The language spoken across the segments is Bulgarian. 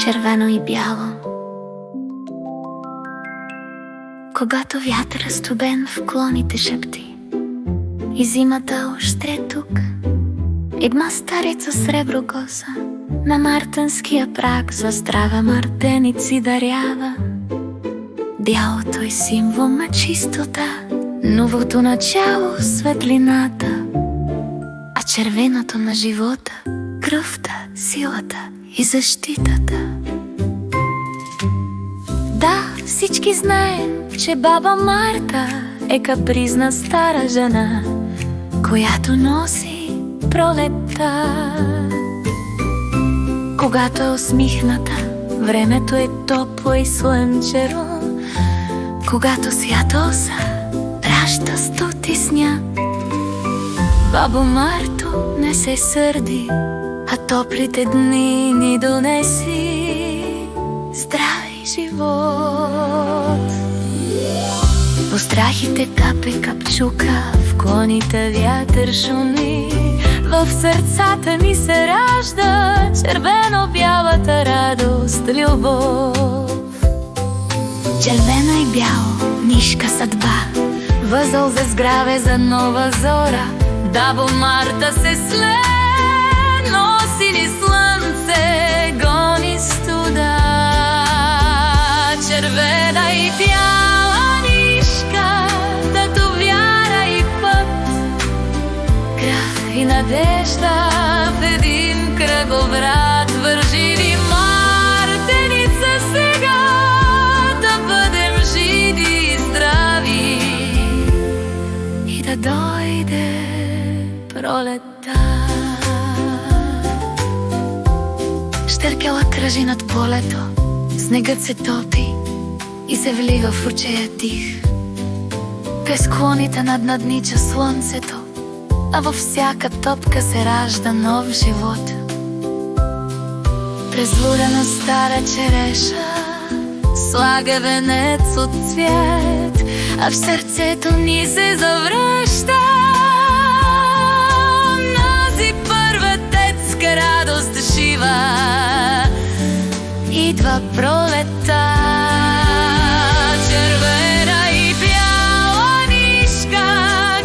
червено и бяло. Когато вятъра студен в клоните шепти и зимата още е тук, една старица сребро коса на мартенския праг за здрава мартеници дарява. Бялото е символ на чистота, новото начало, светлината, а червеното на живота, кръвта, силата и защитата. Да, всички знаем, че баба Марта е капризна стара жена, която носи пролетта. Когато е усмихната, времето е топло и слънчево. Когато святоса ражда стоти сняг, бабо Марто, не се сърди, а топлите дни ни донеси здраве и живот. По страхите капе капчука, в клоните вятър шуми, в сърцата ни се ражда червено-бялата радост, любов. Червено и бяло, нишка съдба, възъл за сграве за нова зора. Бабо Марта се сле, носи ни слънце, гони студа. Червена и бяла нишка, като вяра и път, кръв и надежда в един кръговрат. Вържи ни, мартеница, сега да бъдем живи и здрави и да дойде пролетта. Щеркела кръжи над полето, снегът се топи и се влива в ручея тих. През клоните наднича слънцето, а във всяка топка се ражда нов живот. През лудена стара череша слага венец от цвят, а в сърцето ни се завръща нази първа детска радост жива. Идва пролетта. Червена и бяла нишка,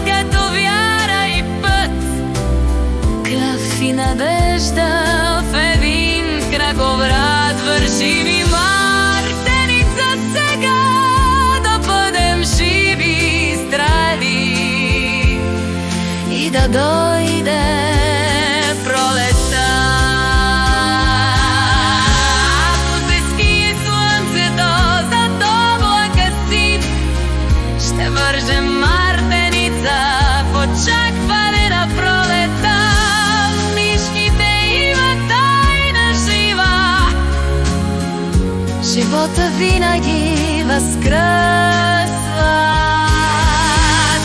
като вяра и път, кръв и надежда в един кръговрат. Върши ми, мартеница, сега да бъдем живи и здрави и да дойде пролетта. Ако се ские слънцето зад облака си, ще вържем мартеница в очакване на пролетта. Нишките имат тайна жива, живота винаги възкръсва.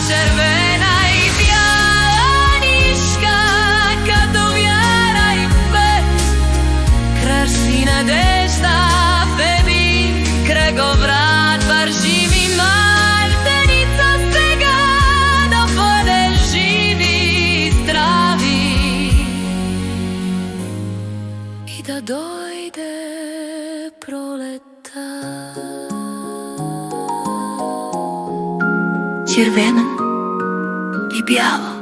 Червена и бяла нишка, като вяра и път, кръст и надежда в един кръговрат. Вържи ми, мартеница, сега да бъдем живи и здрави и да дойде пролетта. Червена и бяла.